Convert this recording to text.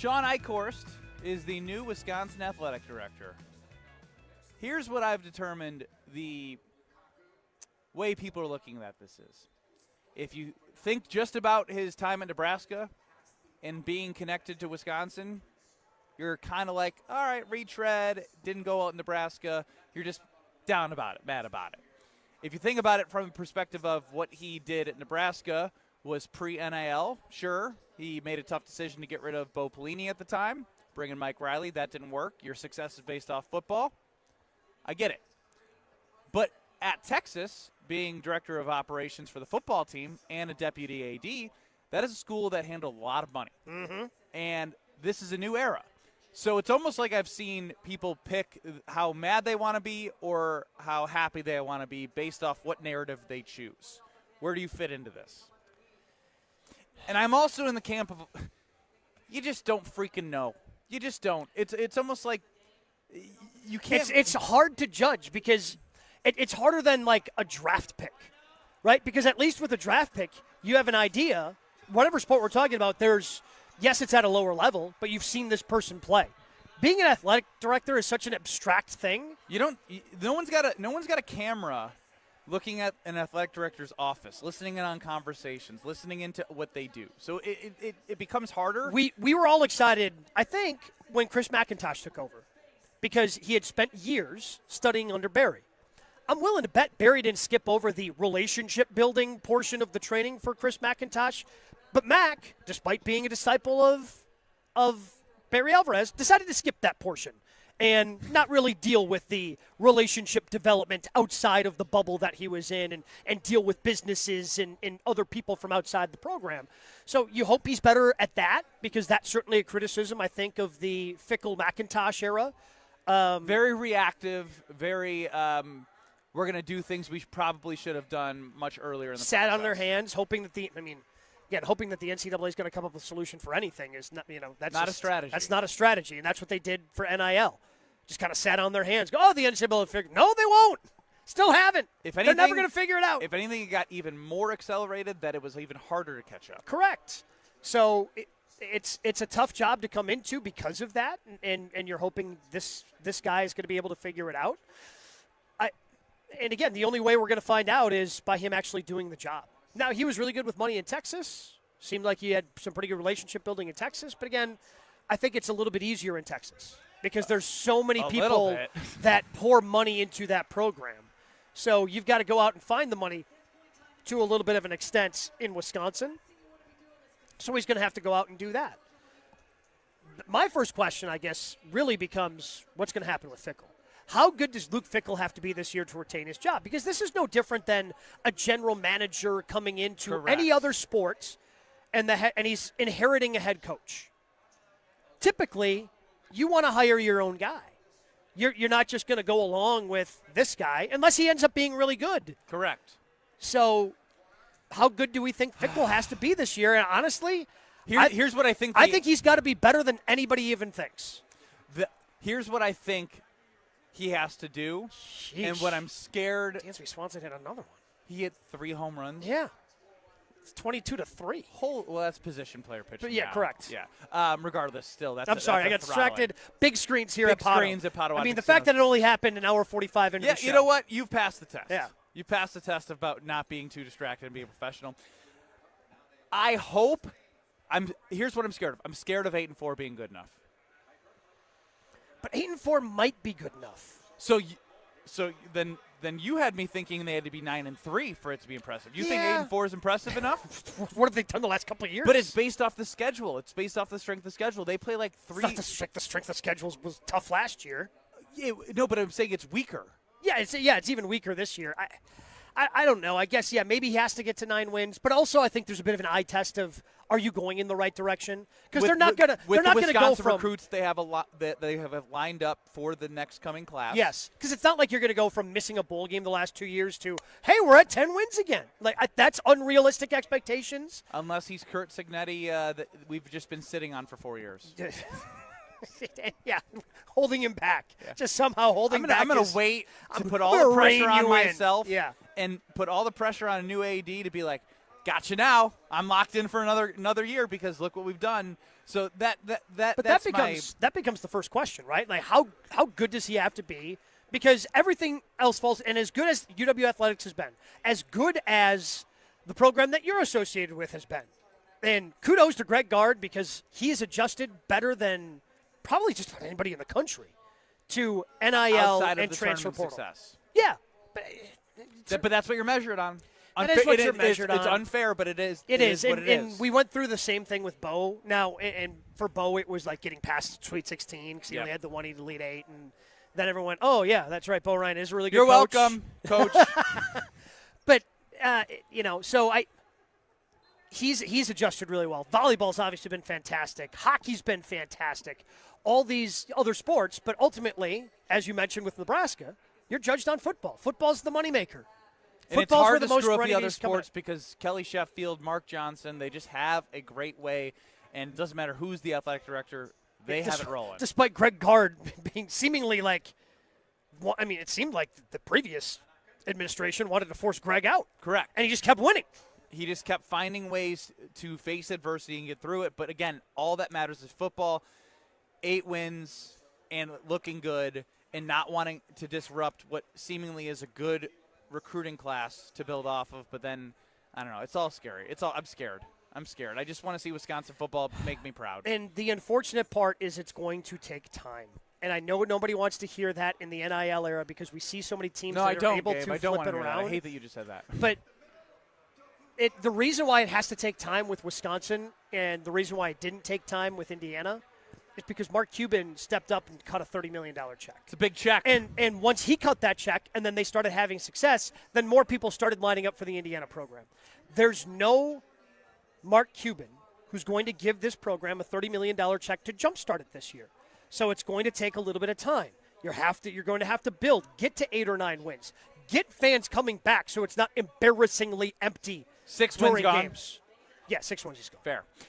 Shawn Eichorst is the new Wisconsin athletic director. Here's what I've determined the way people are looking at this is. If you think just about his time in Nebraska and being connected to Wisconsin, you're kind of like, all right, retread, didn't go out in Nebraska. You're just down about it, mad about it. If you think about it from the perspective of what he did at Nebraska was pre-NIL, sure. He made a tough decision to get rid of Bo Pelini at the time, bring in Mike Riley. That didn't work. Your success is based off football. I get it. But at Texas, being director of operations for the football team and a deputy AD, that is a school that handled a lot of money. Mm-hmm. And this is a new era. So it's almost like I've seen people pick how mad they want to be or how happy they want to be based off what narrative they choose. Where do you fit into this? And I'm also in the camp of you just don't freaking know. You just don't. It's almost like you can't. It's hard to judge because it's harder than like a draft pick, right? Because at least with a draft pick, you have an idea. Whatever sport we're talking about, yes, it's at a lower level, but you've seen this person play. Being an athletic director is such an abstract thing. No one's got a camera looking at an athletic director's office, listening in on conversations, listening into what they do. So it becomes harder. We were all excited, I think, when Chris McIntosh took over because he had spent years studying under Barry. I'm willing to bet Barry didn't skip over the relationship building portion of the training for Chris McIntosh. But Mac, despite being a disciple of Barry Alvarez, decided to skip that portion and not really deal with the relationship development outside of the bubble that he was in and deal with businesses and other people from outside the program. So you hope he's better at that because that's certainly a criticism, I think, of the Fickell-McIntosh era. Very reactive, very we're going to do things we probably should have done much earlier in the Sat process. on their hands, hoping that hoping that the NCAA is going to come up with a solution for anything is not, that's not a strategy. That's not a strategy, and that's what they did for NIL. Just kind of sat on their hands. Go, oh, the NCAA will figure. No, they won't. Still haven't. They're never going to figure it out. If anything, it got even more accelerated. That it was even harder to catch up. Correct. So it's a tough job to come into because of that, and you're hoping this guy is going to be able to figure it out. And again, the only way we're going to find out is by him actually doing the job. Now, he was really good with money in Texas. Seemed like he had some pretty good relationship building in Texas. But again, I think it's a little bit easier in Texas because there's so many people that pour money into that program. So you've got to go out and find the money to a little bit of an extent in Wisconsin. So he's going to have to go out and do that. My first question, I guess, really becomes what's going to happen with Fickell? How good does Luke Fickell have to be this year to retain his job? Because this is no different than a general manager coming into any other sport and he's inheriting a head coach. Typically, you want to hire your own guy. You're not just going to go along with this guy unless he ends up being really good. Correct. So how good do we think Fickell has to be this year? And honestly, here's what I think. I think he's got to be better than anybody even thinks. Here's what I think he has to do. Sheesh. And what I'm scared. Dansby Swanson hit another one. He hit 3 home runs. Yeah. It's 22-3. Well, that's position player pitching. But yeah, now. correct. Yeah. Regardless, still, that's. I'm sorry, I got distracted. Big screens here at Potto. Big screens at Potto. I mean, the fact that it only happened an hour 45 into the show. You know what? You've passed the test. Yeah. You passed the test about not being too distracted and being professional. I hope. Here's what I'm scared of. I'm scared of 8-4 being good enough. But 8-4 might be good enough. So then you had me thinking they had to be 9-3 for it to be impressive. You think 8-4 is impressive enough? What have they done the last couple of years? But it's based off the schedule. It's based off the strength of the schedule. They play like 3. The strength of schedules was tough last year. Yeah, no, but I'm saying it's weaker. Yeah, it's even weaker this year. I don't know. I guess, maybe he has to get to 9 wins. But also I think there's a bit of an eye test of, are you going in the right direction? Because they're not going to go from recruits they have a lot that they have lined up for the next coming class. Yes, because it's not like you're going to go from missing a bowl game the last 2 years to, hey, we're at 10 wins again. That's unrealistic expectations. Unless he's Kurt Signetti that we've just been sitting on for 4 years. Yeah, holding him back. Yeah. Just somehow holding back. I'm going to wait to put all the pressure on myself yeah. and put all the pressure on a new AD to be like, gotcha now. I'm locked in for another year because look what we've done. So But that's that becomes the first question, right? Like how good does he have to be? Because everything else falls. And as good as UW Athletics has been, as good as the program that you're associated with has been, and kudos to Greg Gard because he has adjusted better than probably just about anybody in the country to NIL outside and of the transfer tournament portal. success. Yeah, But that's what you're measured on. That is what you're measured on. It's unfair, but it is. It is. What it is. And we went through the same thing with Bo. Now, and for Bo, it was like getting past Sweet 16 because he only had the one Elite Eight, and then everyone went, "Oh yeah, that's right. Bo Ryan is a really good. You're coach. welcome, Coach." But so he's adjusted really well. Volleyball's obviously been fantastic. Hockey's been fantastic. All these other sports, but ultimately, as you mentioned with Nebraska, you're judged on football. Football's the moneymaker. And it's Football's hard where the to most screw up money the other is coming sports because Kelly Sheffield, Mark Johnson, they just have a great way, and it doesn't matter who's the athletic director, they have it rolling. Despite Greg Gard being seemingly like, it seemed like the previous administration wanted to force Greg out. Correct. And he just kept winning. He just kept finding ways to face adversity and get through it. But again, all that matters is football, 8 wins, and looking good, and not wanting to disrupt what seemingly is a good recruiting class to build off of. But then, I don't know, it's all scary. I'm scared. I just want to see Wisconsin football make me proud. And the unfortunate part is it's going to take time. And I know nobody wants to hear that in the NIL era because we see so many teams that are able to flip it around. I hate that you just said that. But the reason why it has to take time with Wisconsin and the reason why it didn't take time with Indiana is because Mark Cuban stepped up and cut a $30 million check. It's a big check. And once he cut that check and then they started having success, then more people started lining up for the Indiana program. There's no Mark Cuban who's going to give this program a $30 million check to jumpstart it this year. So it's going to take a little bit of time. You're going to have to build, get to 8 or 9 wins, get fans coming back so it's not embarrassingly empty 6 during wins gone. games. Yeah, 6 wins is gone. Fair.